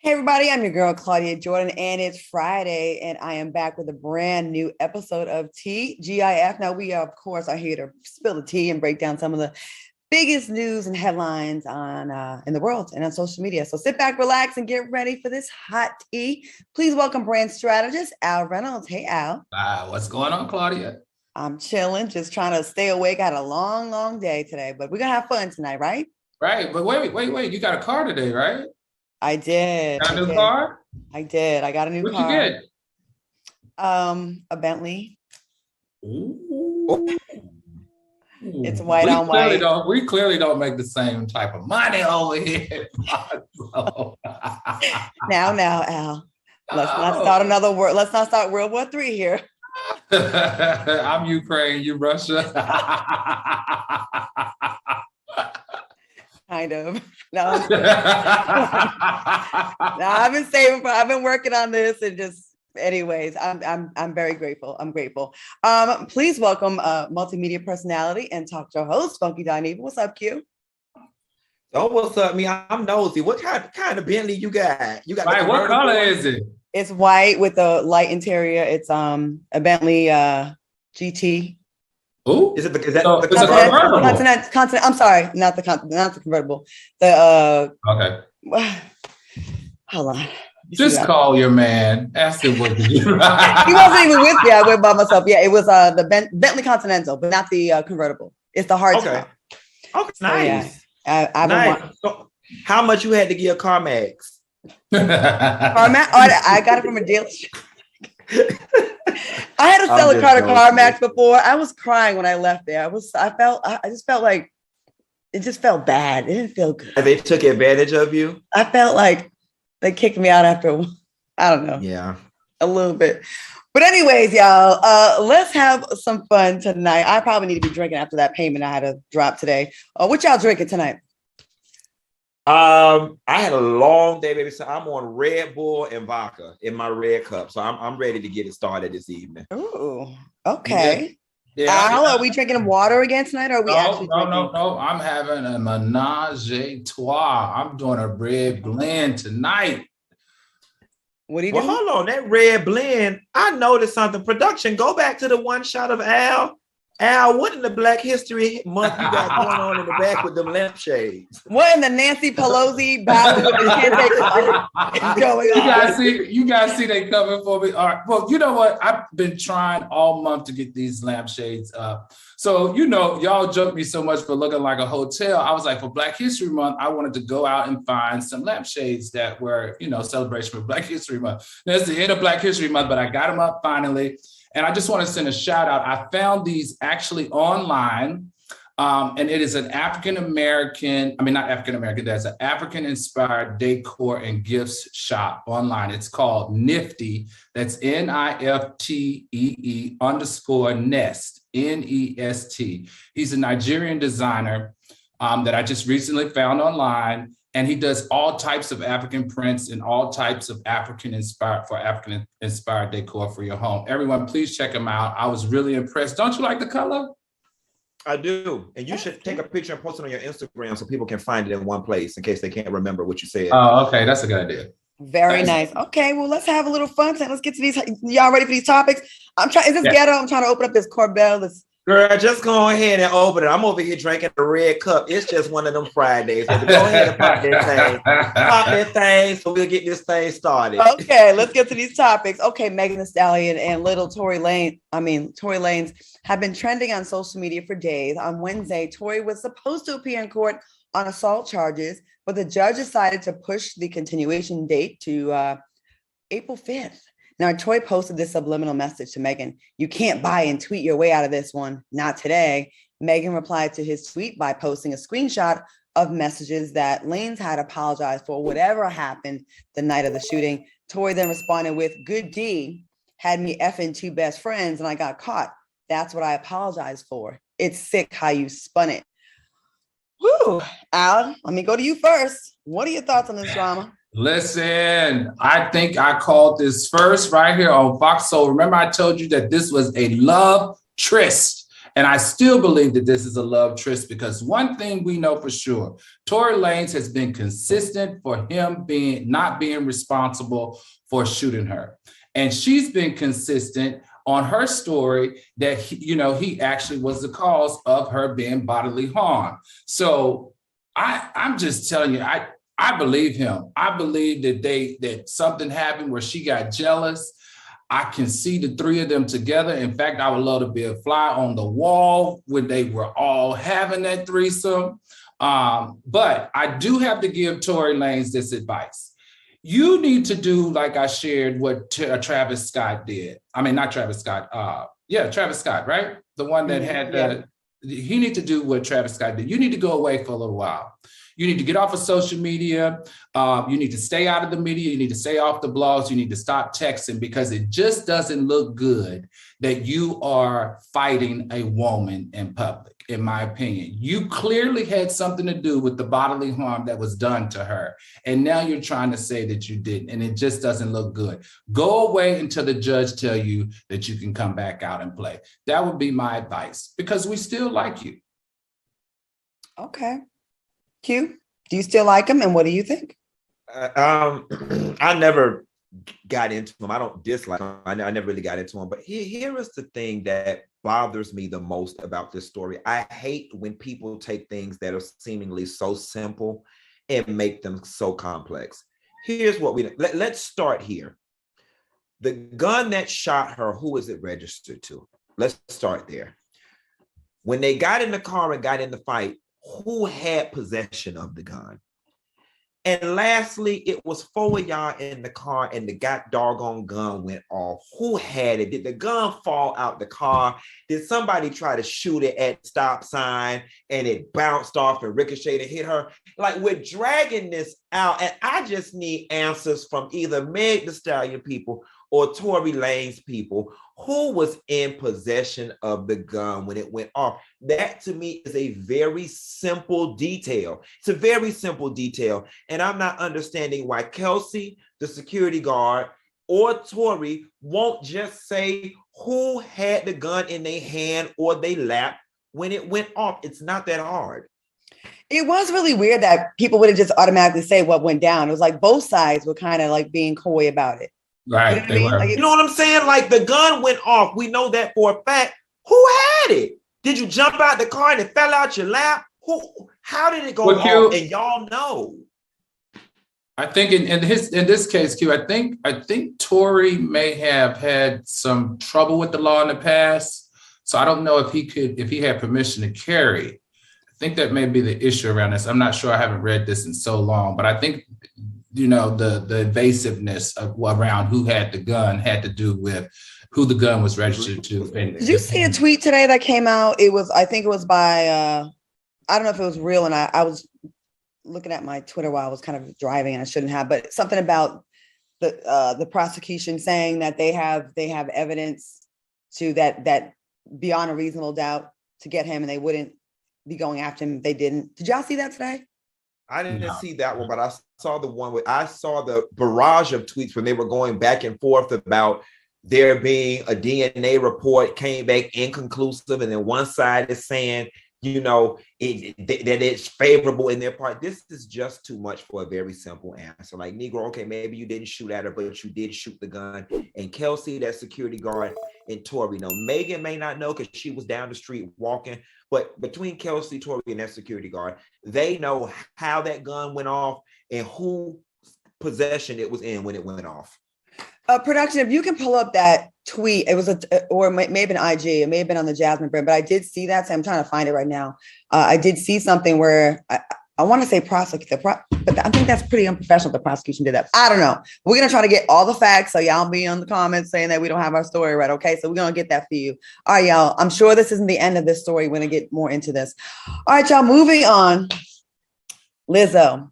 Hey everybody, I'm your girl Claudia Jordan, and it's Friday, and I am back with a brand new episode of TGIF. Now we of course are here to spill the tea and break down some of the biggest news and headlines on in the world and on social media. So sit back, relax, and get ready for this hot tea. Please welcome brand strategist Al Reynolds. Hey Al. What's going on, Claudia? I'm chilling, just trying to stay awake. I had a long day today, but we're gonna have fun tonight, right? Right, but wait. You got a car today, right? I did. Got a new car? I did. I got a new car. What'd you get? A Bentley. Ooh. It's white on white. We clearly don't make the same type of money over here. Now, Al. Let's not start another war. Let's not start World War III here. I'm Ukraine, you Russia. Kind of. No. I've been working on this and just anyways, I'm very grateful. I'm grateful. Please welcome multimedia personality and talk show host, Funky Dineva. What's up, Q? Oh, what's up, me? I'm nosy. What kind of Bentley you got? You got right, what color is it? It's white with a light interior. It's a Bentley GT. Ooh, is that the convertible? Continent. I'm sorry, not the convertible. The okay. Hold on. Just call your man. Ask him what he He wasn't even with me. I went by myself. Yeah, it was the Bentley Continental, but not the convertible. It's the hard top. Okay, nice. Yeah, nice. So how much you had to give CarMax? CarMax? I got it from a dealership. I had to sell a car to CarMax before. I was crying when I left there. I just felt like it just felt bad. It didn't feel good. They took advantage of you? I felt like they kicked me out after, I don't know. Yeah. A little bit. But anyways, y'all, let's have some fun tonight. I probably need to be drinking after that payment I had to drop today. What y'all drinking tonight? I had a long day, baby. So I'm on Red Bull and vodka in my red cup. So I'm ready to get it started this evening. Ooh, okay. Yeah. Al, are we drinking water again tonight? Or are we actually drinking? No. I'm having a menage a trois. I'm doing a red blend tonight. What are you doing? Hold on, that red blend. I noticed something. Production, go back to the one shot of Al. Al, what in the Black History Month you got going on in the back with them lampshades? What in the Nancy Pelosi battle with the is going on? You guys see they coming for me. All right. Well, you know what? I've been trying all month to get these lampshades up. So, y'all joke me so much for looking like a hotel. I was like, for Black History Month, I wanted to go out and find some lampshades that were, celebration of Black History Month. That's the end of Black History Month, but I got them up finally. And I just want to send a shout out. I found these actually online, and it is an there's an African inspired decor and gifts shop online. It's called Nifty. That's NIFTEE_Nest, NEST. He's a Nigerian designer that I just recently found online. And he does all types of African prints and all types of African inspired decor for your home. Everyone, please check him out. I was really impressed. Don't you like the color? I do. And you should take a picture and post it on your Instagram so people can find it in one place in case they can't remember what you said. Oh, okay. That's a good idea. Very nice. Okay, well, let's have a little fun. Let's get to these. Y'all ready for these topics? Is this ghetto? I'm trying to open up this Corbel. Girl, just go ahead and open it. I'm over here drinking a red cup. It's just one of them Fridays. So go ahead and pop that thing. Pop that thing so we'll get this thing started. Okay, let's get to these topics. Okay, Megan Thee Stallion and little Tory Lanez have been trending on social media for days. On Wednesday, Tory was supposed to appear in court on assault charges, but the judge decided to push the continuation date to April 5th. Now, Tory posted this subliminal message to Megan: "You can't buy and tweet your way out of this one. Not today." Megan replied to his tweet by posting a screenshot of messages that Lanez had apologized for whatever happened the night of the shooting. Tory then responded with, "Good D, had me effing two best friends and I got caught. That's what I apologized for. It's sick how you spun it." Whew. Al, let me go to you first. What are your thoughts on this drama? Listen, I think I called this first right here on FOXSOUL. Remember I told you that this was a love tryst. And I still believe that this is a love tryst because one thing we know for sure, Tory Lanez has been consistent for him not being responsible for shooting her. And she's been consistent on her story that he actually was the cause of her being bodily harmed. So I'm just telling you, I believe him. I believe that something happened where she got jealous. I can see the three of them together. In fact, I would love to be a fly on the wall when they were all having that threesome. But I do have to give Tory Lanez this advice. You need to do, like I shared, what Travis Scott did. I mean, not Travis Scott. Travis Scott, right? The one that had he need to do what Travis Scott did. You need to go away for a little while. You need to get off of social media. You need to stay out of the media. You need to stay off the blogs. You need to stop texting because it just doesn't look good that you are fighting a woman in public, in my opinion. You clearly had something to do with the bodily harm that was done to her. And now you're trying to say that you didn't, and it just doesn't look good. Go away until the judge tell you that you can come back out and play. That would be my advice because we still like you. Okay. Q, do you still like him? And what do you think? I never got into him. I don't dislike him. I never really got into him. But here is the thing that bothers me the most about this story. I hate when people take things that are seemingly so simple and make them so complex. Here's what let's start here. The gun that shot her, who is it registered to? Let's start there. When they got in the car and got in the fight, who had possession of the gun? And lastly, it was 4 of y'all in the car and the doggone gun went off. Who had it? Did the gun fall out the car? Did somebody try to shoot it at the stop sign and it bounced off and ricocheted and hit her? Like, we're dragging this out, and I just need answers from either Megan Thee Stallion people or Tory Lanez people. Who was in possession of the gun when it went off? That to me is a very simple detail. It's a very simple detail. And I'm not understanding why Kelsey, the security guard, or Tory won't just say who had the gun in their hand or their lap when it went off. It's not that hard. It was really weird that people wouldn't just automatically say what went down. It was like both sides were kind of like being coy about it. Right. You know what I mean? You know what I'm saying? Like, the gun went off. We know that for a fact. Who had it? Did you jump out the car and it fell out your lap? How did it go off? And y'all know. I think in this case, Q, I think Tory may have had some trouble with the law in the past. So I don't know if he had permission to carry. I think that may be the issue around this. I'm not sure. I haven't read this in so long, but I think the evasiveness around who had the gun had to do with who the gun was registered to. Did you see a tweet today that came out? I think it was by, I don't know if it was real, and I was looking at my Twitter while I was kind of driving and I shouldn't have, but something about the prosecution saying that they have evidence to that beyond a reasonable doubt to get him, and they wouldn't be going after him if they didn't. Did y'all see that today? I didn't see that one, but I saw the barrage of tweets when they were going back and forth about there being a DNA report came back inconclusive, and then one side is saying, that it's favorable in their part. This is just too much for a very simple answer. Like, Negro, okay, maybe you didn't shoot at her, but you did shoot the gun. And Kelsey, that security guard, and Tory, Megan may not know because she was down the street walking, but between Kelsey, Tory, and that security guard, they know how that gun went off and who possession it was in when it went off. Production, if you can pull up that tweet, it was or it may have been IG, it may have been on the Jasmine brand, but I did see that. So I'm trying to find it right now. I did see something where I want to say prosecute, but I think that's pretty unprofessional. The prosecution did that. I don't know. We're gonna try to get all the facts, so y'all be on the comments saying that we don't have our story right. Okay, so we're gonna get that for you. All right, y'all. I'm sure this isn't the end of this story. We're gonna get more into this. All right, y'all. Moving on. Lizzo.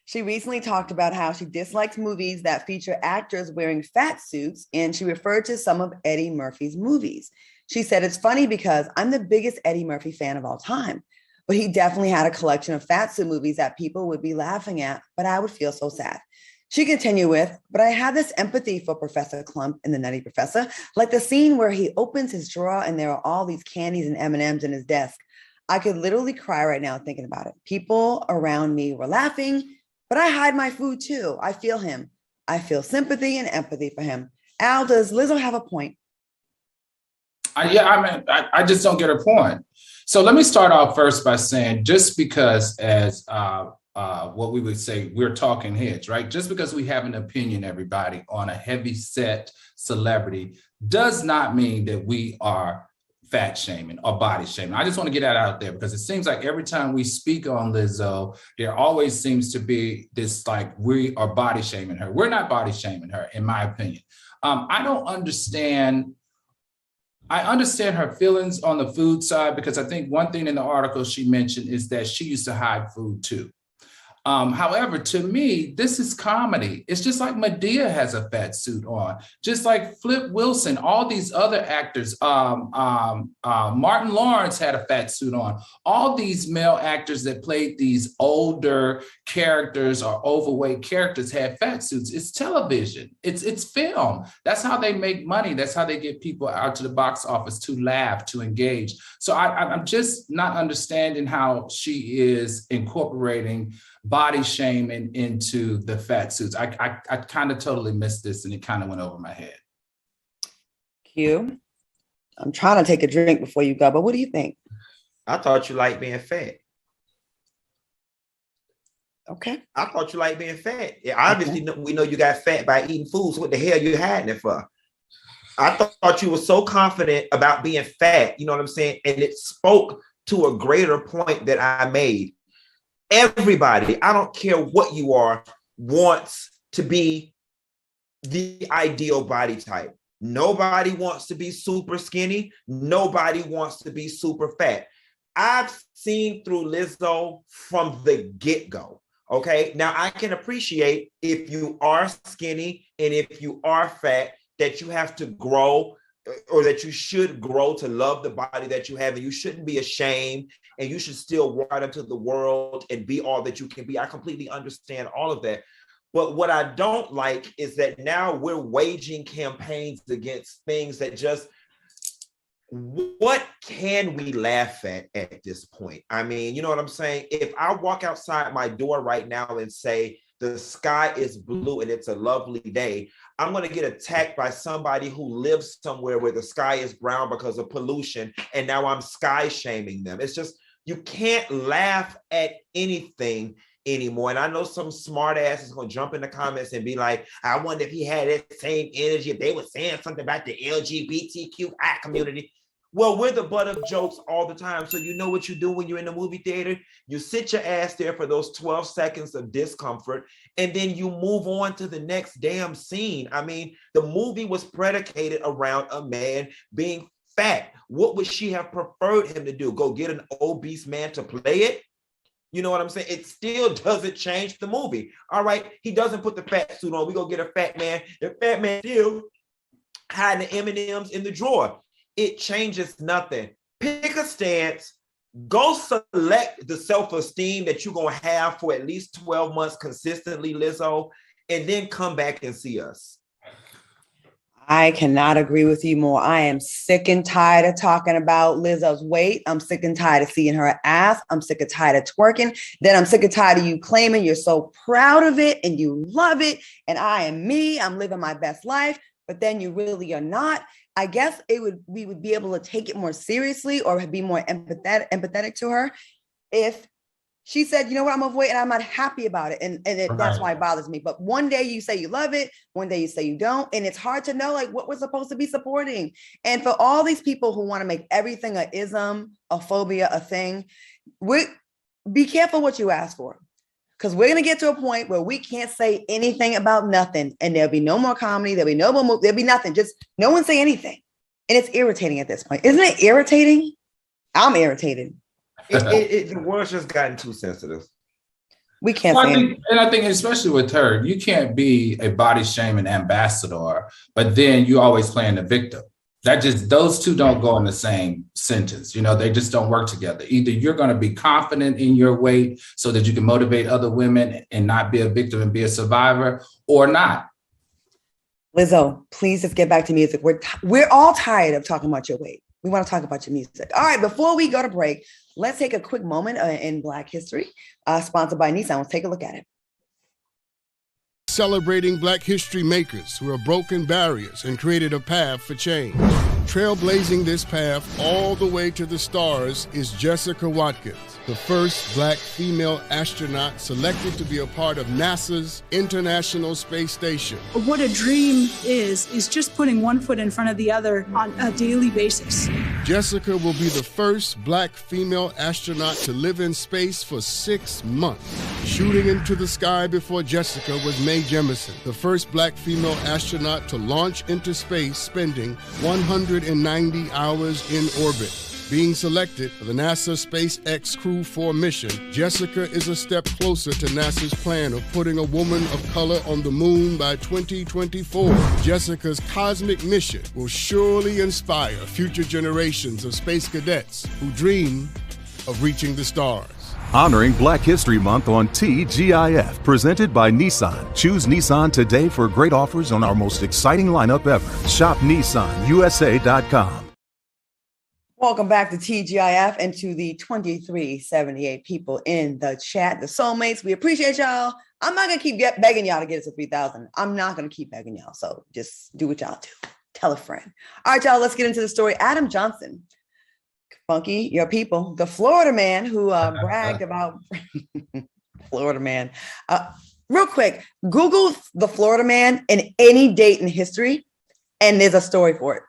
She recently talked about how she dislikes movies that feature actors wearing fat suits, and she referred to some of Eddie Murphy's movies. She said, "It's funny because I'm the biggest Eddie Murphy fan of all time, but he definitely had a collection of fat suit movies that people would be laughing at, but I would feel so sad." She continued with, but I have this empathy for Professor Clump in The Nutty Professor, like the scene where he opens his drawer and there are all these candies and M&Ms in his desk. I could literally cry right now thinking about it. People around me were laughing, but I hide my food too. I feel him. I feel sympathy and empathy for him. Al, does Lizzo have a point? I just don't get her point. So let me start off first by saying, just because as what we would say, we're talking heads, right? Just because we have an opinion, everybody, on a heavy set celebrity does not mean that we are fat shaming or body shaming. I just want to get that out there because it seems like every time we speak on Lizzo, there always seems to be this like we are body shaming her. We're not body shaming her, in my opinion. I don't understand. I understand her feelings on the food side because I think one thing in the article she mentioned is that she used to hide food too. However, to me, this is comedy. It's just like Madea has a fat suit on, just like Flip Wilson, all these other actors. Martin Lawrence had a fat suit on. All these male actors that played these older characters or overweight characters had fat suits. It's television. It's film. That's how they make money. That's how they get people out to the box office to laugh, to engage. So I'm just not understanding how she is incorporating body shaming into the fat suits. I kind of totally missed this and it kind of went over my head. Q, I'm trying to take a drink before you go, but what do you think? I thought you liked being fat. Okay. I thought you liked being fat. Yeah, obviously, we know you got fat by eating foods. What the hell you hiding it for? I thought you were so confident about being fat, you know what I'm saying? And it spoke to a greater point that I made. Everybody, I don't care what you are, wants to be the ideal body type. Nobody wants to be super skinny. Nobody wants to be super fat. I've seen through Lizzo from the get-go. Okay, now I can appreciate if you are skinny and if you are fat, that you have to grow or that you should grow to love the body that you have, and you shouldn't be ashamed, and you should still walk out into the world and be all that you can be. I completely understand all of that. But what I don't like is that now we're waging campaigns against things that just, what can we laugh at this point? I mean, you know what I'm saying? If I walk outside my door right now and say, the sky is blue and it's a lovely day, I'm going to get attacked by somebody who lives somewhere where the sky is brown because of pollution, and now I'm sky shaming them. It's just, you can't laugh at anything anymore. And I know some smart ass is going to jump in the comments and be like, I wonder if he had that same energy if they were saying something about the LGBTQI community. Well, we're the butt of jokes all the time. So you know what you do when you're in the movie theater? You sit your ass there for those 12 seconds of discomfort, and then you move on to the next damn scene. I mean, the movie was predicated around a man being fat. What would she have preferred him to do? Go get an obese man to play it? You know what I'm saying? It still doesn't change the movie. All right, he doesn't put the fat suit on. We go get a fat man. The fat man still hiding the M&Ms in the drawer. It changes nothing. Pick a stance. Go select the self-esteem that you're going to have for at least 12 months consistently, Lizzo, and then come back and see us. I cannot agree with you more. I am sick and tired of talking about Lizzo's weight. I'm sick and tired of seeing her ass. I'm sick and tired of twerking. Then I'm sick and tired of you claiming you're so proud of it and you love it. And I am me. I'm living my best life. But then you really are not. I guess we would be able to take it more seriously or be more empathetic to her if she said, you know what, I'm overweight and I'm not happy about it. And that's why it bothers me. But one day you say you love it, one day you say you don't. And it's hard to know like what we're supposed to be supporting. And for all these people who want to make everything a ism, a phobia, a thing, be careful what you ask for. Because we're going to get to a point where we can't say anything about nothing. And there'll be no more comedy. There'll be no more movie. There'll be nothing. Just no one say anything. And it's irritating at this point. Isn't it irritating? I'm irritated. The world's just gotten too sensitive. We can't say anything. And I think especially with her, you can't be a body shaming ambassador, but then you always playing the victim. Those two don't go in the same sentence. You know, they just don't work together. Either you're going to be confident in your weight so that you can motivate other women and not be a victim and be a survivor, or not. Lizzo, please just get back to music. We're all tired of talking about your weight. We want to talk about your music. All right, before we go to break, let's take a quick moment in Black History, sponsored by Nissan. Let's take a look at it. Celebrating Black history makers who have broken barriers and created a path for change. Trailblazing this path all the way to the stars is Jessica Watkins, the first Black female astronaut selected to be a part of NASA's International Space Station. What a dream is just putting one foot in front of the other on a daily basis. Jessica will be the first Black female astronaut to live in space for 6 months. Shooting into the sky before Jessica was Mae Jemison, the first Black female astronaut to launch into space, spending 190 hours in orbit. Being selected for the NASA SpaceX Crew 4 mission, Jessica is a step closer to NASA's plan of putting a woman of color on the moon by 2024. Jessica's cosmic mission will surely inspire future generations of space cadets who dream of reaching the stars. Honoring Black History Month on TGIF, presented by Nissan. Choose Nissan today for great offers on our most exciting lineup ever. Shop NissanUSA.com. Welcome back to TGIF and to the 2378 people in the chat, the soulmates. We appreciate y'all. I'm not going to keep begging y'all to get us to 3,000. I'm not going to keep begging y'all. So just do what y'all do. Tell a friend. All right, y'all, let's get into the story. Adam Johnson, Funky, your people, the Florida man who bragged about Florida man. Real quick, Google the Florida man in any date in history, and there's a story for it.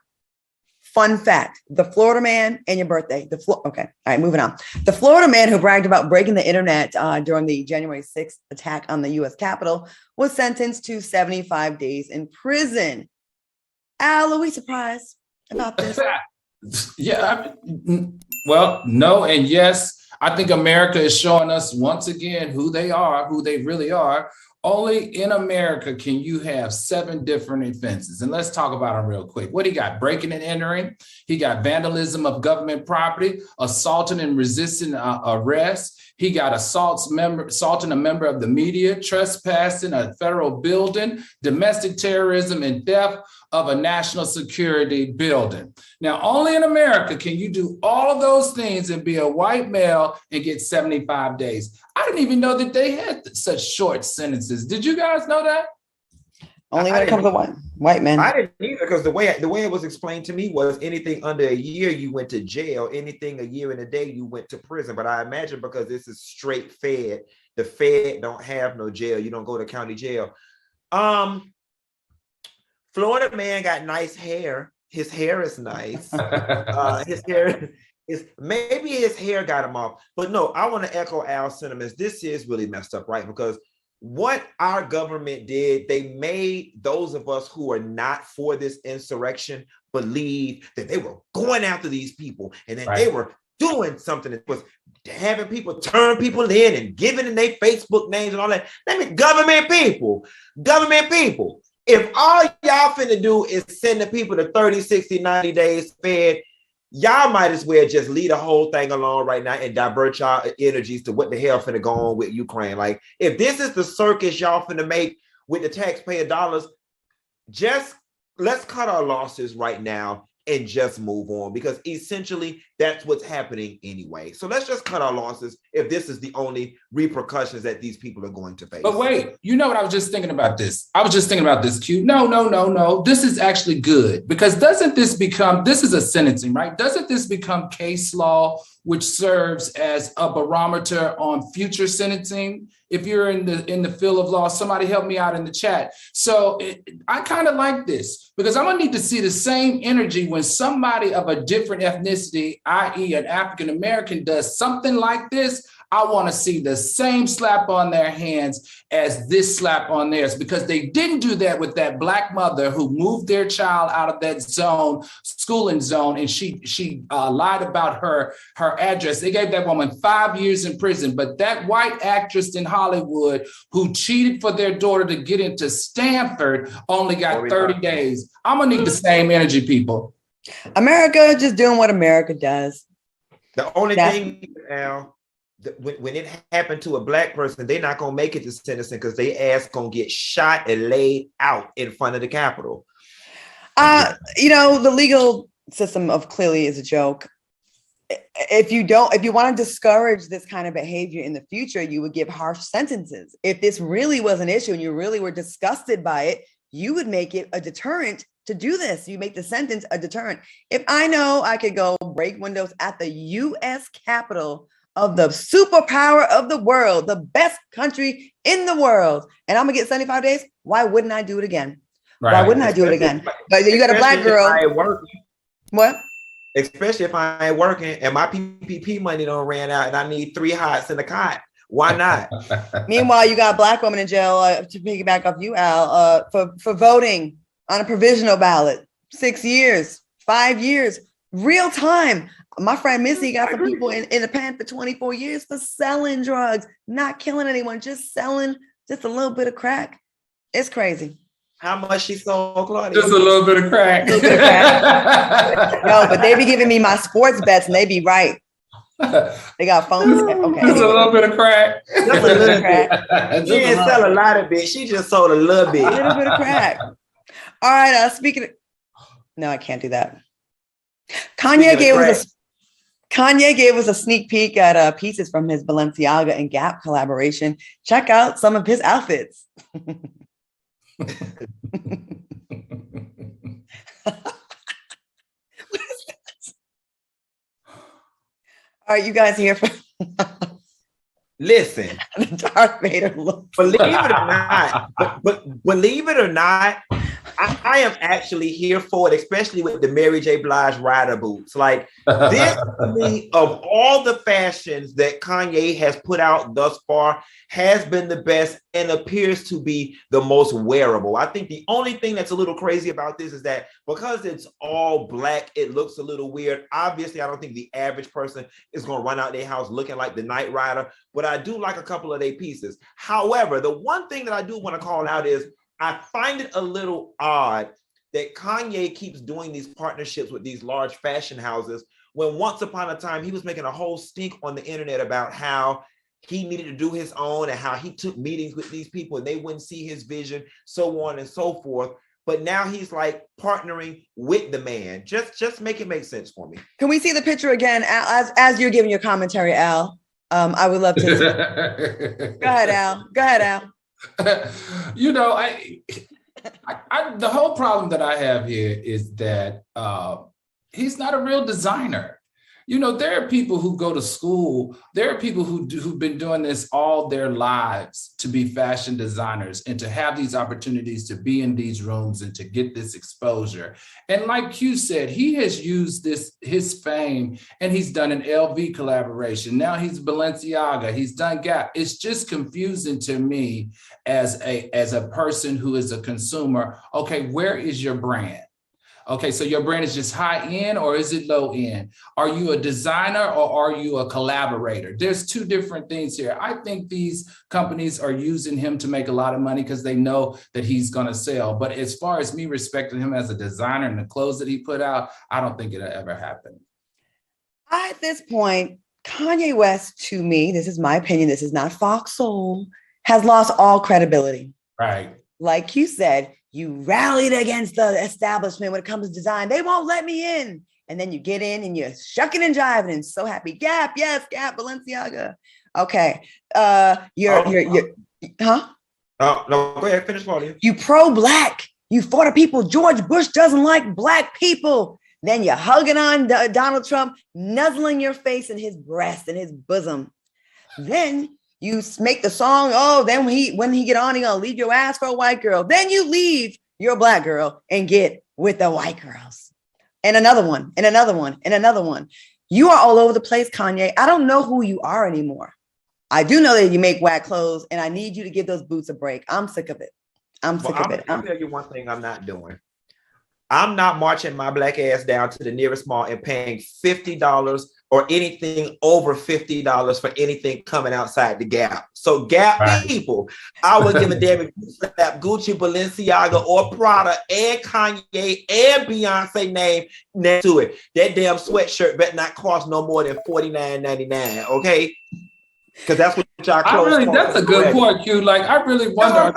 Fun fact, the Florida man and your birthday. Okay. All right, moving on. The Florida man who bragged about breaking the internet during the January 6th attack on the U.S. Capitol was sentenced to 75 days in prison. Al, are we surprised about this? Yeah. Well, no and yes. I think America is showing us once again who they are, who they really are. Only in America can you have 7 different offenses. And let's talk about them real quick. What he got? Breaking and entering. He got vandalism of government property, assaulting and resisting arrest. He got assaulting a member of the media, trespassing a federal building, domestic terrorism, and theft of a national security building. Now, only in America can you do all of those things and be a white male and get 75 days. I didn't even know that they had such short sentences. Did you guys know that? Only when it comes to white men. I didn't either, because the way it was explained to me was anything under a year you went to jail, anything a year and a day you went to prison. But I imagine because this is straight Fed, the Fed don't have no jail. You don't go to county jail. Florida man got nice hair. His hair is nice. His hair is, maybe his hair got him off. But no, I want to echo Al's sentiments. This is really messed up, right? Because what our government did, they made those of us who are not for this insurrection believe that they were going after these people and that they were doing something that was having people turn people in and giving them their Facebook names and all that. I mean, government people. If all y'all finna do is send the people to 30, 60, 90 days fed, y'all might as well just leave the whole thing alone right now and divert y'all energies to what the hell finna go on with Ukraine. Like, if this is the circus y'all finna make with the taxpayer dollars, just let's cut our losses right now and just move on, because essentially that's what's happening anyway. So let's just cut our losses if this is the only repercussions that these people are going to face. But wait, you know what? I was just thinking about this. Q. No. This is actually good, because this is a sentencing, right? Doesn't this become case law, which serves as a barometer on future sentencing? If you're in the field of law, somebody help me out in the chat. So I kind of like this, because I'm gonna need to see the same energy when somebody of a different ethnicity, i.e. an African-American, does something like this. I want to see the same slap on their hands as this slap on theirs, because they didn't do that with that Black mother who moved their child out of that schooling zone, and she lied about her address. They gave that woman 5 years in prison. But that white actress in Hollywood who cheated for their daughter to get into Stanford only got 30 days. I'm gonna need the same energy, people. America just doing what America does. The only thing, Al, when it happened to a black person, they're not gonna make it to sentencing because they ass gonna get shot and laid out in front of the Capitol. The legal system of clearly is a joke. If you want to discourage this kind of behavior in the future, you would give harsh sentences. If this really was an issue and you really were disgusted by it, you would make it a deterrent to do this. You make the sentence a deterrent. If I know I could go break windows at the U.S. Capitol of the superpower of the world, the best country in the world, and I'm gonna get 75 days, why wouldn't I do it again? Right. Why wouldn't I do it again? But you got a black girl. What? Especially if I ain't working and my PPP money don't ran out and I need 3 hots in the cot. Why not? Meanwhile, you got a black woman in jail, to piggyback off you, Al, for voting on a provisional ballot. 6 years, 5 years, real time. My friend Missy got some people in the pen for 24 years for selling drugs, not killing anyone, just selling just a little bit of crack. It's crazy. How much she sold, Claudia? Just a little bit of crack. No, but they be giving me my sports bets and they be right. They got phones. Okay. Just a little bit of crack. Just a little bit of crack. She didn't sell a lot of bit. She just sold a little bit. A little bit of crack. All right. Speaking of, no, I can't do that. Kanye gave us a sneak peek at pieces from his Balenciaga and Gap collaboration. Check out some of his outfits. What is that? Are you guys here for Listen, the Darth Vader look? Believe it or not, but believe it or not, I am actually here for it, especially with the Mary J. Blige rider boots. Like this, to me, of all the fashions that Kanye has put out thus far, has been the best and appears to be the most wearable. I think the only thing that's a little crazy about this is that because it's all black, it looks a little weird. Obviously, I don't think the average person is going to run out their house looking like the Knight Rider, but I do like a couple of their pieces. However, the one thing that I do want to call out is I find it a little odd that Kanye keeps doing these partnerships with these large fashion houses when once upon a time he was making a whole stink on the internet about how he needed to do his own and how he took meetings with these people and they wouldn't see his vision, so on and so forth. But now he's like partnering with the man. Just make it make sense for me. Can we see the picture again as you're giving your commentary, Al? I would love to. Go ahead, Al. Go ahead, Al. The whole problem that I have here is that he's not a real designer. There are people who go to school. There are people who've been doing this all their lives to be fashion designers and to have these opportunities to be in these rooms and to get this exposure. And like Q said, he has used his fame and he's done an LV collaboration. Now he's Balenciaga. He's done Gap. It's just confusing to me as a person who is a consumer. Okay, where is your brand? Okay, so your brand is just high end or is it low end? Are you a designer or are you a collaborator? There's two different things here. I think these companies are using him to make a lot of money because they know that he's going to sell. But as far as me respecting him as a designer and the clothes that he put out, I don't think it'll ever happen. At this point, Kanye West, to me, this is my opinion, this is not FOXSOUL, has lost all credibility. Right. Like you said, you rallied against the establishment when it comes to design. They won't let me in. And then you get in and you're shucking and jiving and so happy. Gap, yes, Gap, Balenciaga. Okay. You're huh? No, go ahead, finish, Claudia. You pro-black. You for the people. George Bush doesn't like black people. Then you're hugging on Donald Trump, nuzzling your face in his breast and his bosom. Then you make the song, then when he get on, he gonna leave your ass for a white girl. Then you leave your black girl and get with the white girls. And another one, and another one, and another one. You are all over the place, Kanye. I don't know who you are anymore. I do know that you make whack clothes, and I need you to give those boots a break. I'm sick of it. I'm sick of it. I'll tell you one thing I'm not doing. I'm not marching my black ass down to the nearest mall and paying $50 or anything over $50 for anything coming outside the Gap. So Gap people, I would give a damn if you slap Gucci, Balenciaga, or Prada and Kanye and Beyonce name next to it. That damn sweatshirt better not cost no more than $49.99, okay? Because that's what y'all clothes. That's a good point, Q. Like, I really wonder.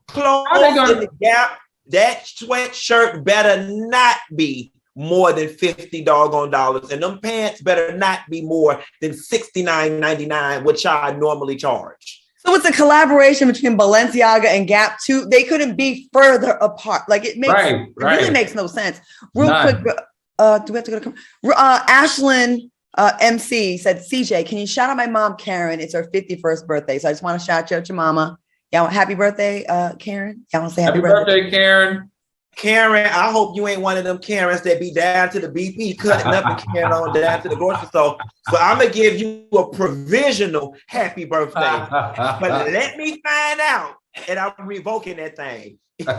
Clothes in the Gap, that sweatshirt better not be more than $50, and them pants better not be more than $69.99, which I normally charge. So it's a collaboration between Balenciaga and Gap too. They couldn't be further apart. Like it makes it really makes no sense. Real quick, do we have to go to Ashlyn MC said, CJ, can you shout out my mom Karen? It's her 51st birthday. So I just want to shout out your mama. Y'all, happy birthday, Karen. Y'all want to say happy birthday, Karen. Karen, I hope you ain't one of them Karens that be down to the BP cutting up and carrying on down to the grocery store. So I'm going to give you a provisional happy birthday. But let me find out, and I'm revoking that thing. All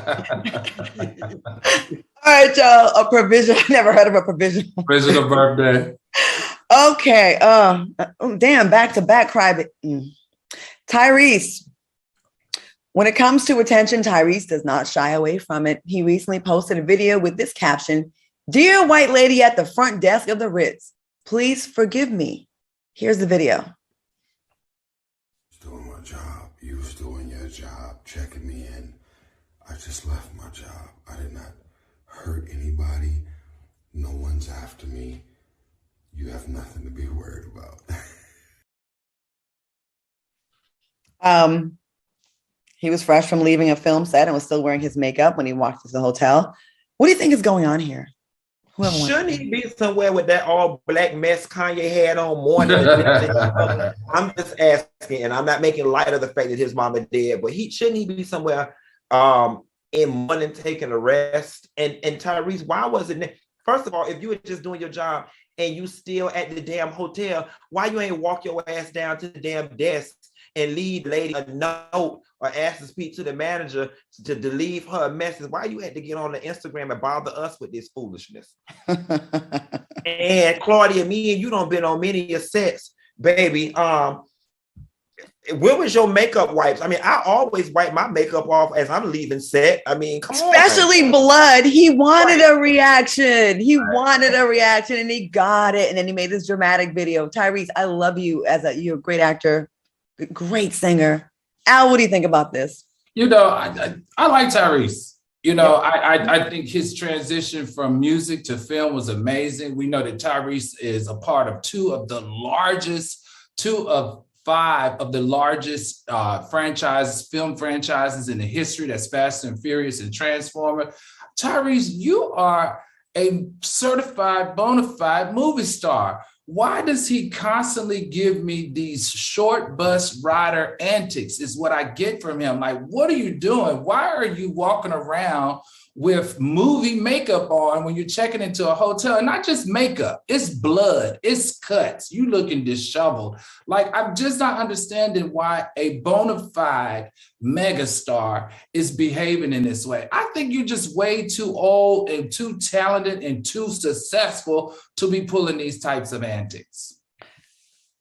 right, y'all. A provision. I never heard of a provisional. Provisional birthday. Okay. Damn, back to back cry. Tyrese. When it comes to attention, Tyrese does not shy away from it. He recently posted a video with this caption, "Dear white lady at the front desk of the Ritz, please forgive me." Here's the video. Doing my job. You was doing your job, checking me in. I just left my job. I did not hurt anybody. No one's after me. You have nothing to be worried about. He was fresh from leaving a film set and was still wearing his makeup when he walked into the hotel. What do you think is going on here? Shouldn't he be somewhere with that all black mess Kanye had on more than I'm just asking, and I'm not making light of the fact that his mama dead, but shouldn't he be somewhere in morning taking a rest? And Tyrese, why wasn't it? First of all, if you were just doing your job and you still at the damn hotel, why you ain't walk your ass down to the damn desk and leave the lady a note or ask to speak to the manager to leave her a message? Why you had to get on the Instagram and bother us with this foolishness? And Claudia, me and you don't been on many sets, baby. Where was your makeup wipes? I mean, I always wipe my makeup off as I'm leaving set. I mean, come on. Especially blood. He wanted a reaction. He wanted a reaction and he got it. And then he made this dramatic video. Tyrese, I love you you're a great actor, great singer. Al, what do you think about this? You know, I like Tyrese. You know, I think his transition from music to film was amazing. We know that Tyrese is a part of two of five of the largest film franchises in the history. That's Fast and Furious and Transformer. Tyrese, you are a certified bona fide movie star. Why does he constantly give me these short bus rider antics is what I get from him. Like, what are you doing? Why are you walking around with movie makeup on when you're checking into a hotel? And not just makeup, it's blood, it's cuts. You looking disheveled. Like, I'm just not understanding why a bona fide megastar is behaving in this way. I think you're just way too old and too talented and too successful to be pulling these types of antics.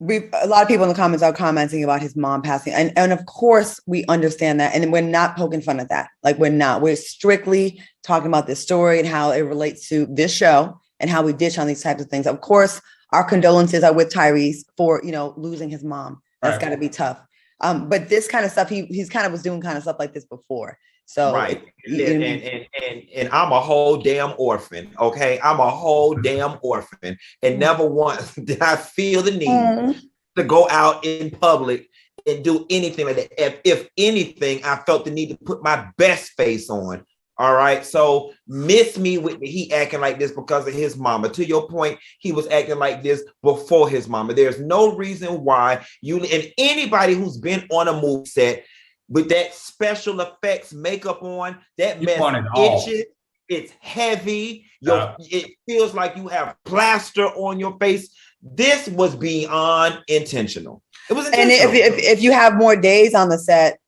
A lot of people in the comments are commenting about his mom passing. And of course, we understand that. And we're not poking fun at that. Like, we're strictly talking about this story and how it relates to this show and how we ditch on these types of things. Of course, our condolences are with Tyrese for, losing his mom. That's got to be tough. But this kind of stuff, he's kind of was doing kind of stuff like this before. So right. And I'm a whole damn orphan. Okay. I'm a whole damn orphan. And never once did I feel the need to go out in public and do anything like that. If anything, I felt the need to put my best face on. All right. So miss me with he acting like this because of his mama. To your point, he was acting like this before his mama. There's no reason why and anybody who's been on a movie set with that special effects makeup on, that mess itches, it's heavy. It feels like you have plaster on your face. This was beyond intentional. It was intentional. And if you have more days on the set,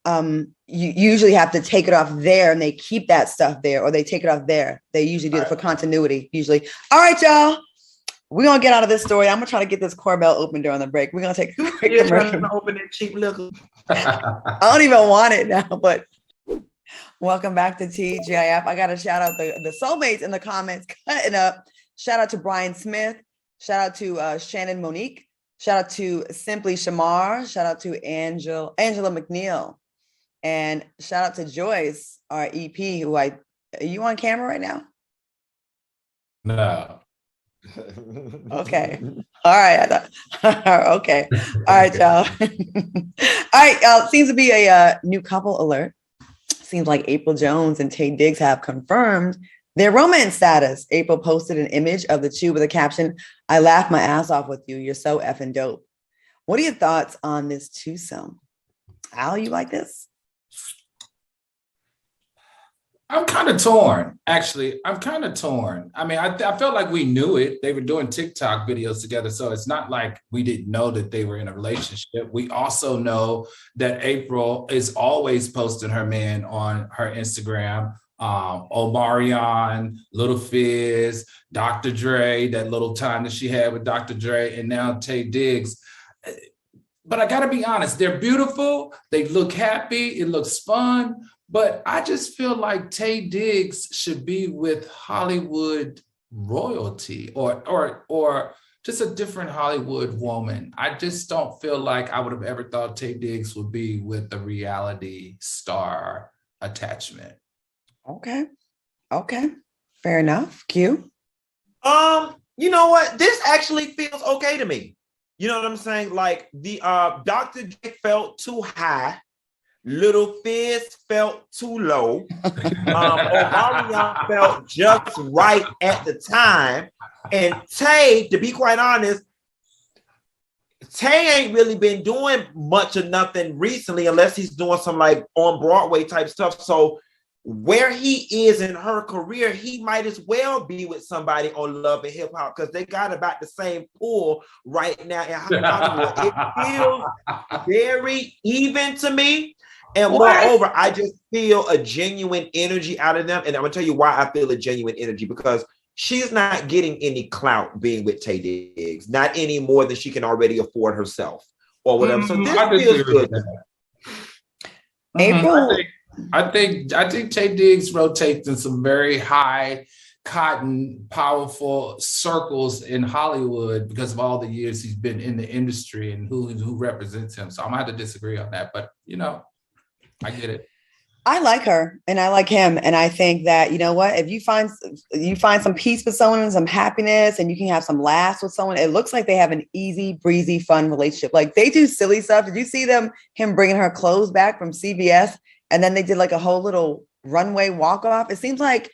you usually have to take it off there, and they keep that stuff there, or they take it off there. They usually do it for continuity. Usually, all right, y'all. We're gonna get out of this story. I'm gonna try to get this Corbell open during the break. We're gonna take a break. You're trying to open that cheap liquor. I don't even want it now, but welcome back to TGIF. I gotta shout out the soulmates in the comments cutting up. Shout out to Brian Smith. Shout out to Shannon Monique. Shout out to Simply Shamar. Shout out to Angela McNeil. And shout out to Joyce, our EP, who are you on camera right now? No. Okay. All right. Okay. All right, y'all. All right, y'all. Seems to be a new couple alert. Seems like April Jones and Taye Diggs have confirmed their romance status. April posted an image of the two with a caption, "I laughed my ass off with you. You're so effing dope." What are your thoughts on this twosome? Al, you like this? I'm kind of torn, actually. I'm kind of torn. I mean, I felt like we knew it. They were doing TikTok videos together, so it's not like we didn't know that they were in a relationship. We also know that April is always posting her man on her Instagram. Omarion, Little Fizz, Dr. Dre, that little time that she had with Dr. Dre, and now Taye Diggs. But I gotta be honest, they're beautiful. They look happy. It looks fun. But I just feel like Taye Diggs should be with Hollywood royalty or just a different Hollywood woman. I just don't feel like I would have ever thought Taye Diggs would be with a reality star attachment. Okay. Fair enough. Q. You know what? This actually feels okay to me. You know what I'm saying? Like the Dr. Dre felt too high. Little Fizz felt too low. Omarion felt just right at the time. And Taye, to be quite honest, Taye ain't really been doing much of nothing recently unless he's doing some like on Broadway type stuff. So where he is in her career, he might as well be with somebody on Love and Hip Hop because they got about the same pool right now in Hollywood. It feels very even to me. And moreover, I just feel a genuine energy out of them. And I'm going to tell you why I feel a genuine energy, because she's not getting any clout being with Taye Diggs, not any more than she can already afford herself or whatever. So this feels good. April. I think Taye Diggs rotates in some very high cotton, powerful circles in Hollywood because of all the years he's been in the industry and who represents him. So I'm gonna have to disagree on that, but you know, I get it. I like her and I like him. And I think that, you know what, if you find some peace with someone and some happiness and you can have some laughs with someone, it looks like they have an easy, breezy, fun relationship. Like they do silly stuff. Did you see him bringing her clothes back from CVS? And then they did like a whole little runway walk off. It seems like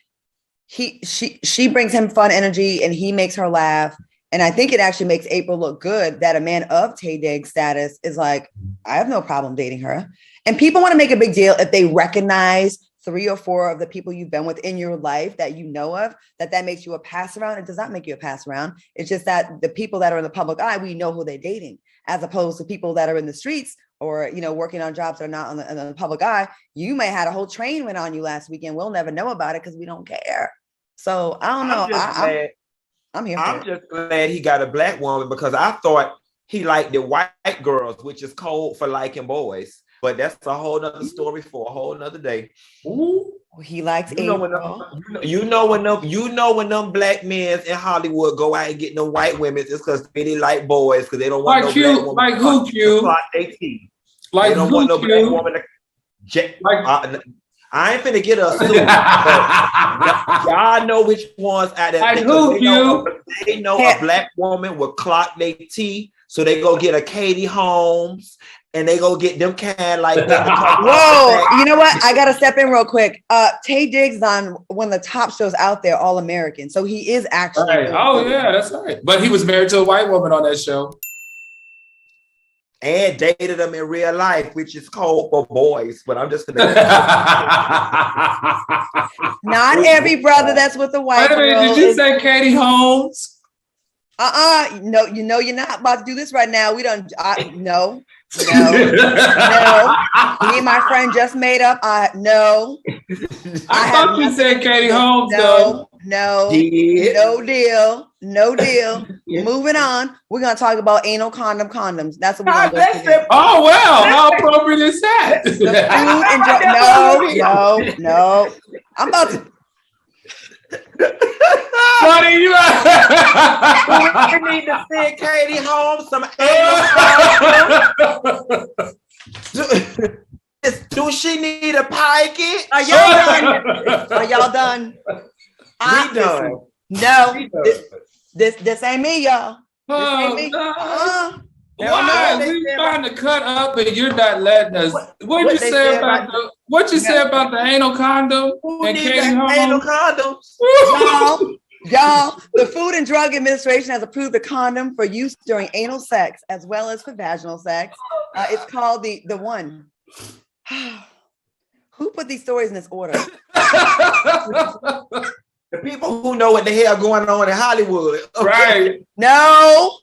she brings him fun energy and he makes her laugh. And I think it actually makes April look good that a man of Taye Diggs' status is like, I have no problem dating her. And people want to make a big deal if they recognize 3 or 4 of the people you've been with in your life that you know of, that makes you a pass around. It does not make you a pass around. It's just that the people that are in the public eye, we know who they're dating, as opposed to people that are in the streets or, you know, working on jobs that are not in the public eye. You may have had a whole train went on you last weekend. We'll never know about it because we don't care. So I don't know. I'm here. I'm just glad he got a black woman because I thought he liked the white girls, which is code for liking boys. But that's a whole nother story for a whole nother day. Ooh, he likes April. You know when them black men in Hollywood go out and get them white women, it's because they like boys because they don't want like no you, black woman like who you like they don't want no black woman to I ain't finna get us sued. Y'all know which ones out there. Like they know a black woman will clock their tea, so they go get a Katie Holmes and they go get them kind like that. Whoa, you know what? I gotta step in real quick. Taye Diggs is on one of the top shows out there, All American. So he is actually right. Oh yeah, that's right. But he was married to a white woman on that show. And dated them in real life, which is code for boys. But I'm just gonna not every brother that's with a white girl. Did you say Katie Holmes? No, you know you're not about to do this right now. We don't. No. No. Me and my friend just made up. No. I thought you said Katie Holmes, though. No deal. Moving on. We're gonna talk about anal condoms. That's what we're gonna do. Oh well, how appropriate is that? The food and no. I'm about to. Claudia, you We need to send Katie home some Do she need a pikey? Are y'all done? We done. No. This ain't me, y'all. This ain't me. Why? We trying to cut up and you're not letting us. What you say about the anal condom and Katie Holmes? Anal condoms? Y'all, the Food and Drug Administration has approved a condom for use during anal sex as well as for vaginal sex. It's called the one. Who put these stories in this order? The people who know what the hell going on in Hollywood. Right. No.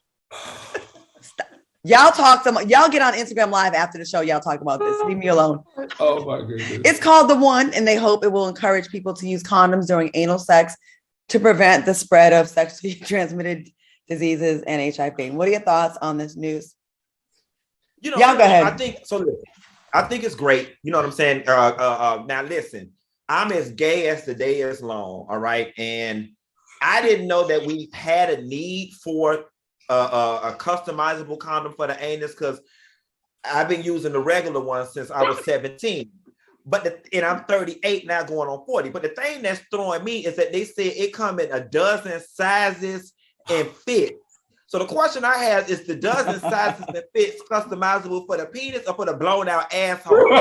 Y'all get on Instagram Live after the show. Y'all talk about this. Leave me alone. Oh my goodness. It's called The One, and they hope it will encourage people to use condoms during anal sex to prevent the spread of sexually transmitted diseases and HIV. What are your thoughts on this news? Y'all go ahead. I think it's great. You know what I'm saying? Now listen, I'm as gay as the day is long. All right. And I didn't know that we had a need for a customizable condom for the anus, because I've been using the regular one since I was 17. And I'm 38 now, going on 40. But the thing that's throwing me is that they said it come in a dozen sizes and fits. So the question I have is, the dozen sizes and fits customizable for the penis or for the blown out asshole?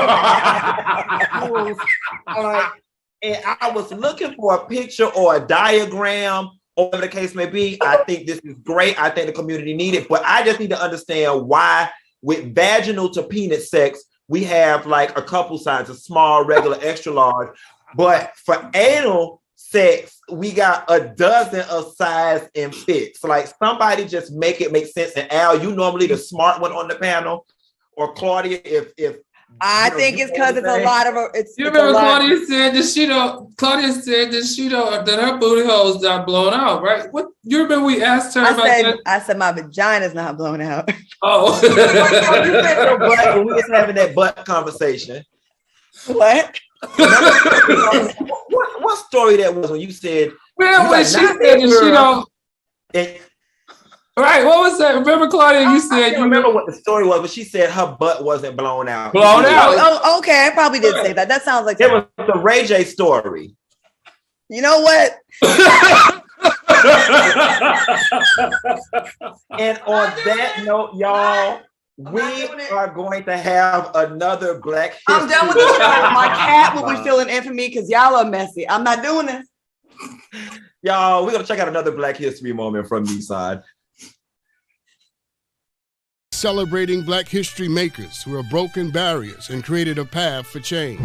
And I was looking for a picture or a diagram, or whatever the case may be. I think this is great. I think the community needs it, but I just need to understand why with vaginal to penis sex, we have like a couple sizes, small, regular, extra large. But for anal sex, we got a dozen of size and fits. So like, somebody just make it make sense. And Al, you normally the smart one on the panel, or Claudia, if I think it's because it's a lot of you remember Claudia said that that her booty hole's not blown out, right? What you remember we asked her about that? I said my vagina's not blown out. Oh. You said your butt when we was having that butt conversation. What? What story that was when you said, well, when she said that she don't. Right, what was that? Remember, Claudia, you said I can't remember what the story was, but she said her butt wasn't blown out. Blown out? Oh, okay, I probably did say that. That sounds like it was the Ray J story. You know what? And on that note, y'all, we are going to have another Black History. I'm done with this. My cat will be feeling in for me because y'all are messy. I'm not doing this. Y'all, we're going to check out another Black History moment from Nissan. Celebrating Black history makers who have broken barriers and created a path for change.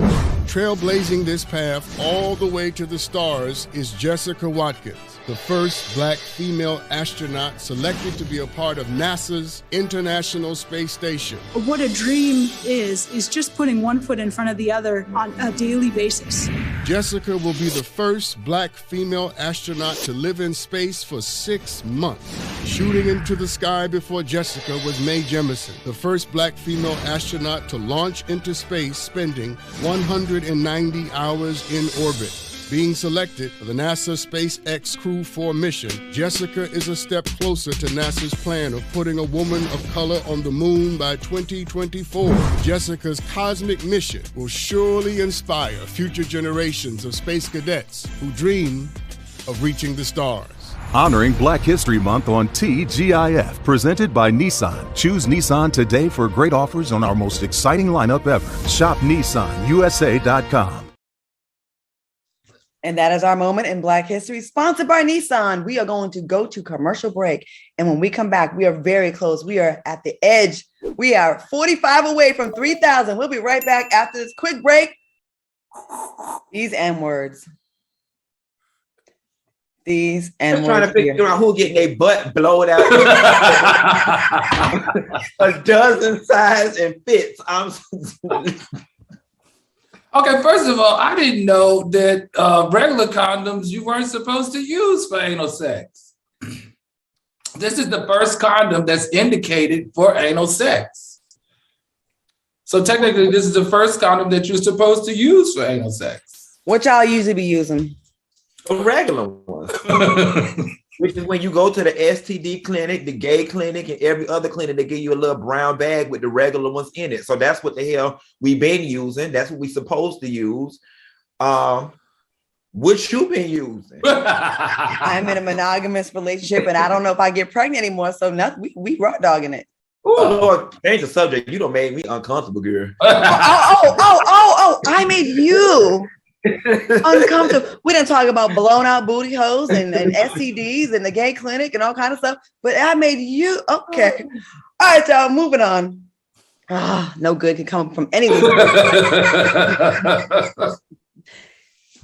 Trailblazing this path all the way to the stars is Jessica Watkins, the first Black female astronaut selected to be a part of NASA's International Space Station. What a dream is just putting one foot in front of the other on a daily basis. Jessica will be the first Black female astronaut to live in space for 6 months. Shooting into the sky before Jessica was Mae Jemison, the first Black female astronaut to launch into space, spending 190 hours in orbit. Being selected for the NASA SpaceX Crew 4 mission, Jessica is a step closer to NASA's plan of putting a woman of color on the moon by 2024. Jessica's cosmic mission will surely inspire future generations of space cadets who dream of reaching the stars. Honoring Black History Month on TGIF, presented by Nissan. Choose Nissan today for great offers on our most exciting lineup ever. Shop NissanUSA.com. And that is our moment in Black History, sponsored by Nissan. We are going to go to commercial break. And when we come back, we are very close. We are at the edge. We are 45 away from 3,000. We'll be right back after this quick break. These M words. These I'm and trying to figure out who getting their butt blowed out. A dozen size and fits. Okay, first of all, I didn't know that regular condoms you weren't supposed to use for anal sex. This is the first condom that's indicated for anal sex. So technically, this is the first condom that you're supposed to use for anal sex. What y'all usually be using? A regular one. Which is when you go to the STD clinic, the gay clinic, and every other clinic, they give you a little brown bag with the regular ones in it. So that's what the hell we've been using. That's what we're supposed to use. What you been using? I'm in a monogamous relationship, and I don't know if I get pregnant anymore. So nothing. We raw dogging it. Oh Lord, change the subject. You don't make me uncomfortable, girl. I made you uncomfortable. We didn't talk about blown out booty holes and STDs and the gay clinic and all kind of stuff, but I made you okay. All right, y'all, moving on. No good can come from any of these.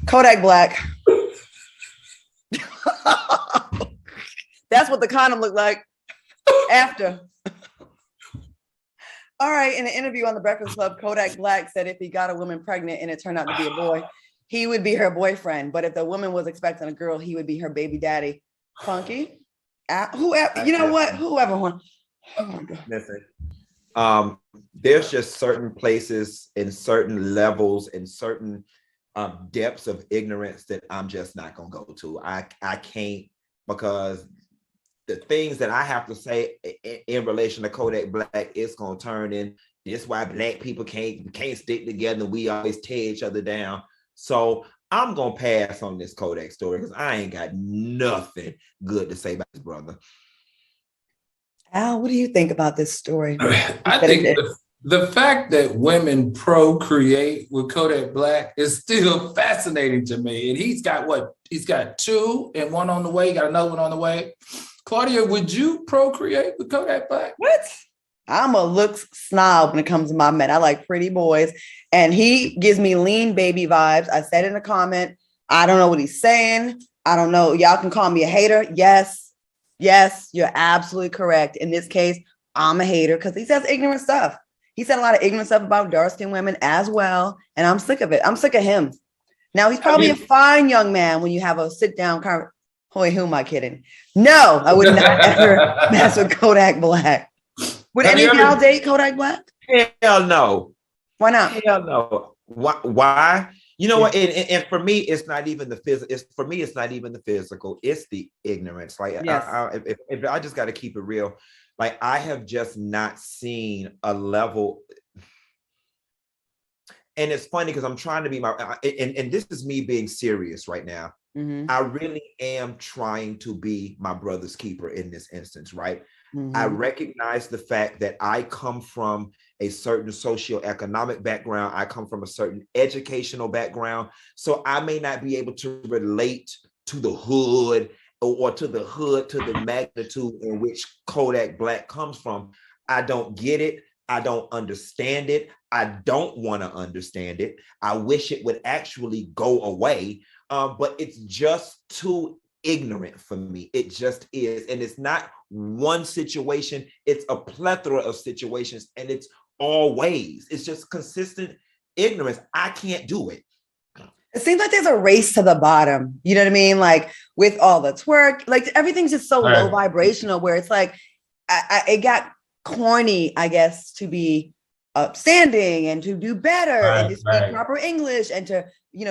Kodak Black. That's what the condom looked like after. All right, in an interview on the Breakfast Club, Kodak Black said if he got a woman pregnant and it turned out to be a boy, he would be her boyfriend. But if the woman was expecting a girl, he would be her baby daddy. Funky. You know what? Whoever won. Oh Listen, there's just certain places and certain levels and certain depths of ignorance that I'm just not gonna go to. I can't, because the things that I have to say in relation to Kodak Black is gonna turn in. This is why black people can't stick together. We always tear each other down. So I'm gonna pass on this Kodak story because I ain't got nothing good to say about his brother. Al, what do you think about this story? I think the fact that women procreate with Kodak Black is still fascinating to me. And he's got what? He's got 2 and 1 on the way. Got another one on the way. Claudia, would you procreate with Kodak Black? What? I'm a looks snob when it comes to my men. I like pretty boys. And he gives me lean baby vibes. I said in a comment, I don't know what he's saying. I don't know. Y'all can call me a hater. Yes, you're absolutely correct. In this case, I'm a hater because he says ignorant stuff. He said a lot of ignorant stuff about dark-skinned women as well. And I'm sick of it. I'm sick of him. Now, he's probably a fine young man when you have a sit-down conversation. Boy, who am I kidding? No, I would not ever mess with Kodak Black. Would any of y'all date Kodak Black? Hell no. Why not? Hell no. Why? You know what? And for me, it's not even the physical. It's not even the physical. It's the ignorance. Like, yes. If I just got to keep it real. Like, I have just not seen a level. And it's funny because I'm trying to be and this is me being serious right now. Mm-hmm. I really am trying to be my brother's keeper in this instance, right? Mm-hmm. I recognize the fact that I come from a certain socioeconomic background. I come from a certain educational background. So I may not be able to relate to the hood or to the magnitude in which Kodak Black comes from. I don't get it. I don't understand it. I don't want to understand it. I wish it would actually go away. But it's just too ignorant for me. It just is. And it's not one situation. It's a plethora of situations. And it's always. It's just consistent ignorance. I can't do it. It seems like there's a race to the bottom. You know what I mean? Like with all the twerk, like everything's just so low vibrational where it's like, it got corny, I guess, to be upstanding and to do better and to speak proper English and to,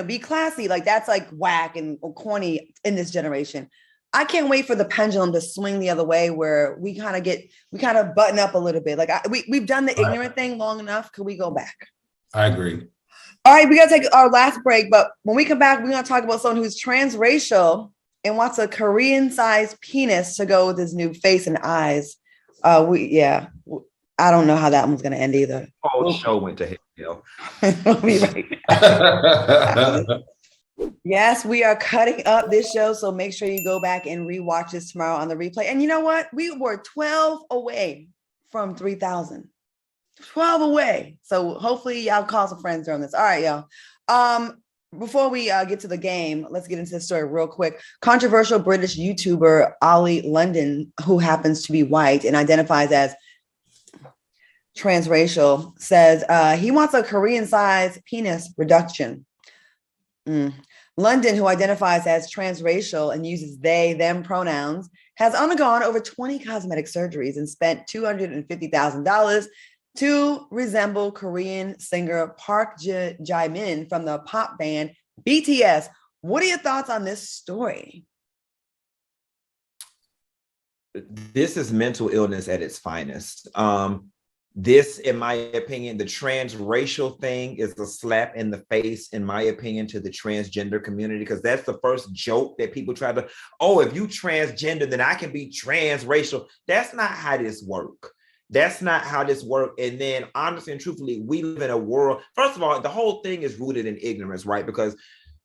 be classy. Like that's like whack and corny in this generation. I can't wait for the pendulum to swing the other way where we kind of button up a little bit. Like we've done the ignorant thing long enough. Could we go back? I agree. All right, we got to take our last break, but when we come back, we're going to talk about someone who's transracial and wants a Korean-sized penis to go with his new face and eyes. I don't know how that one's going to end either. Oh, the show went to hell. We'll be right back. Yes, we are cutting up this show, so make sure you go back and rewatch this tomorrow on the replay. And you know what? We were 12 away from 3,000. 12 away. So hopefully y'all call some friends during this. All right, y'all. before we get to the game, let's get into the story real quick. Controversial British YouTuber Ollie London, who happens to be white and identifies as transracial, says he wants a Korean-sized penis reduction. London, who identifies as transracial and uses they, them pronouns, has undergone over 20 cosmetic surgeries and spent $250,000 to resemble Korean singer Park Jae-min from the pop band BTS. What are your thoughts on this story? This is mental illness at its finest. This, in my opinion, the transracial thing is a slap in the face, in my opinion, to the transgender community, because that's the first joke that people try to, oh, if you transgender, then I can be transracial. That's not how this works. That's not how this works. And then honestly and truthfully, we live in a world, first of all, the whole thing is rooted in ignorance, right? Because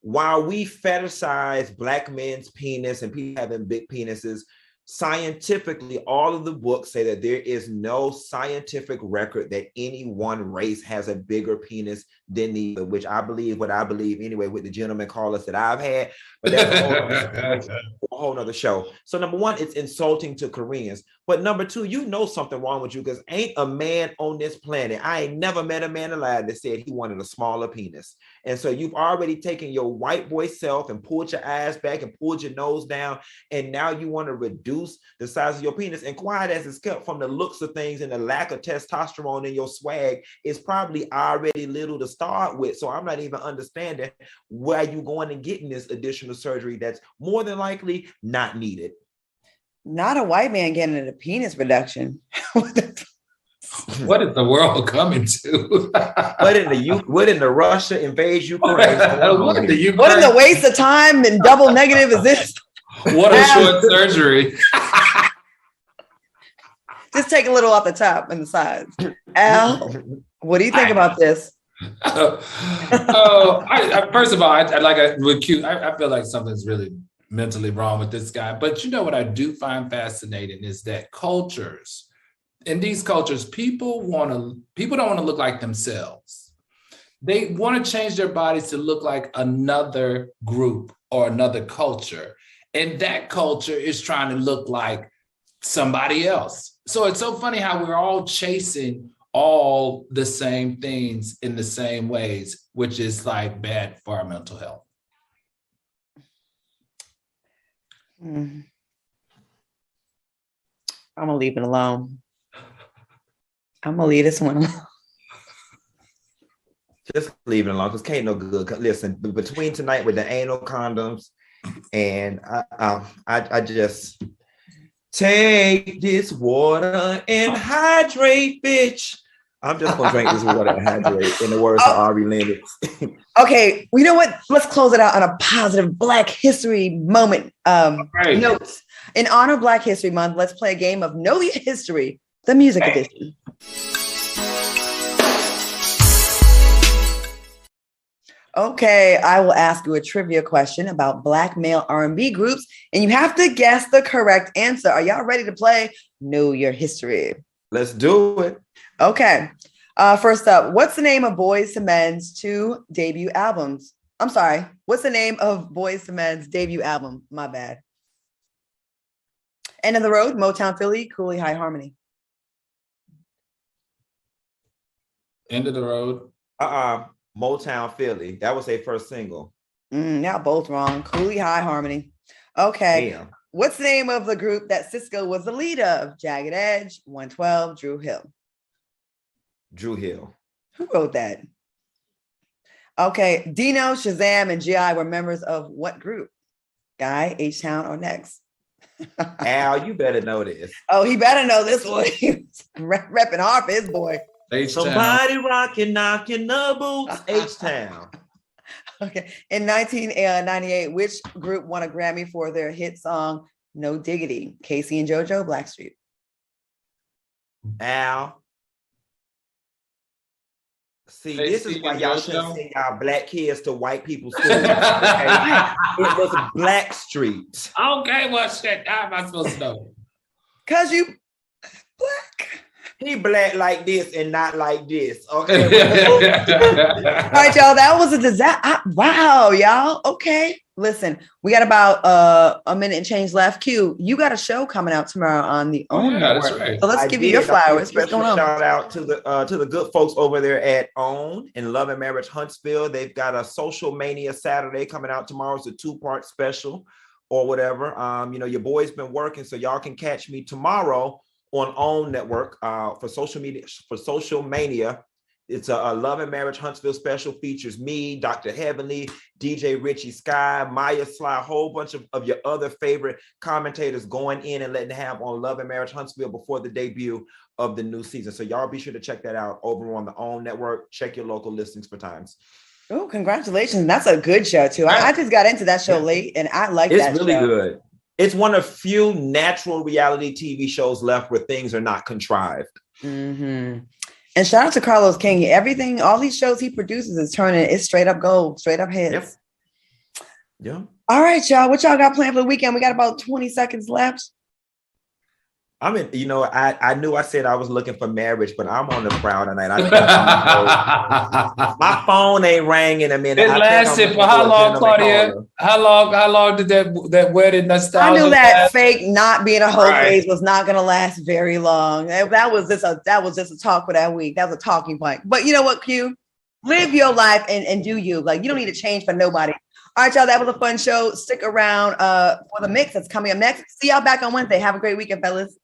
while we fetishize Black men's penis and people having big penises, scientifically, all of the books say that there is no scientific record that any one race has a bigger penis than the other, which I believe what I believe anyway with the gentleman callers that I've had. But that's a whole nother show. So number one, it's insulting to Koreans. But number two, you know something wrong with you, because ain't a man on this planet, I ain't never met a man alive that said he wanted a smaller penis. And so you've already taken your white boy self and pulled your eyes back and pulled your nose down, and now you want to reduce the size of your penis. And quiet as it's kept, from the looks of things and the lack of testosterone in your swag, is probably already little to start with. So I'm not even understanding why you going and getting this additional surgery that's more than likely not needed. Not a white man getting a penis reduction. What is the world coming to? What in the Russia invades Ukraine? What in the waste of time and double negative is this? What a short surgery. Just take a little off the top and the sides. Al, what do you think about this? First of all, I feel like something's really mentally wrong with this guy. But you know what I do find fascinating is that in these cultures, people don't want to look like themselves. They want to change their bodies to look like another group or another culture. And that culture is trying to look like somebody else. So it's so funny how we're all chasing all the same things in the same ways, which is like bad for our mental health. I'm gonna leave it alone. I'm gonna leave this one alone. Just leave it alone, because can't no good. Listen, between tonight with the anal condoms, and I just take this water and hydrate, bitch. I'm just gonna drink this water and hydrate, in the words of Ari Lennox. Okay, you know what? Let's close it out on a positive Black History moment. Right. Notes. In honor of Black History Month, let's play a game of Know Your History, the music edition. Okay, I will ask you a trivia question about Black male R&B groups, and you have to guess the correct answer. Are y'all ready to play Know Your History? Let's do it. Okay. First up, what's the name of Boyz II Men's two debut albums? I'm sorry. What's the name of Boyz II Men's debut album? My bad. End of the Road, Motown Philly, Cooley High Harmony. End of the Road. Motown Philly. That was their first single. Y'all both wrong. Cooley High Harmony. Okay. Damn. What's the name of the group that Cisco was the lead of? Jagged Edge, 112, Drew Hill. Drew Hill. Who wrote that? Okay. Dino, Shazam, and G.I. were members of what group? Guy, H-Town, or Next? Al, you better know this. Oh, he better know this one. Repping hard for his boy. H-Town. Somebody rocking, knocking the boots. H-Town. Okay. In 1998, which group won a Grammy for their hit song, No Diggity? Casey and JoJo, Blackstreet. Al. See, this is why y'all shouldn't send y'all Black kids to white people's schools. Okay? It was Blackstreet. Okay, well, shit. How am I supposed to know? Because you Black. He black like this and not like this. Okay. All right, y'all. That was a disaster. Wow, y'all. Okay. Listen, we got about a minute and change left. Q, you got a show coming out tomorrow on the OWN that's Network. right. So let's give you your flowers. What's going on? Shout out to the good folks over there at OWN in Love and Marriage Huntsville. They've got a Social Mania Saturday coming out tomorrow. It's a 2-part special or whatever. Your boy's been working, so y'all can catch me tomorrow on OWN Network for Social Mania. It's a Love and Marriage Huntsville special. Features me, Dr. Heavenly, DJ Richie Sky, Maya Sly, a whole bunch of your other favorite commentators going in and letting have on Love and Marriage Huntsville before the debut of the new season. So y'all be sure to check that out over on the OWN Network. Check your local listings for times. Oh, congratulations. That's a good show too. I just got into that show late and I like that show. It's really good. It's one of few natural reality TV shows left where things are not contrived. Mm-hmm. And shout out to Carlos King. Everything, all these shows he produces is turning, it's straight up gold, straight up hits. Yeah. All right, y'all. What y'all got planned for the weekend? We got about 20 seconds left. I knew I said I was looking for marriage, but I'm on the prowl tonight. My phone ain't rang in a minute. It lasted for how long, Claudia? How long did that wedding nostalgia? I knew that fake not being a hoe phase was not going to last very long. That was just a talk for that week. That was a talking point. But you know what, Q? Live your life and do you. Like, you don't need to change for nobody. All right, y'all. That was a fun show. Stick around for the mix that's coming up next. See y'all back on Wednesday. Have a great weekend, fellas.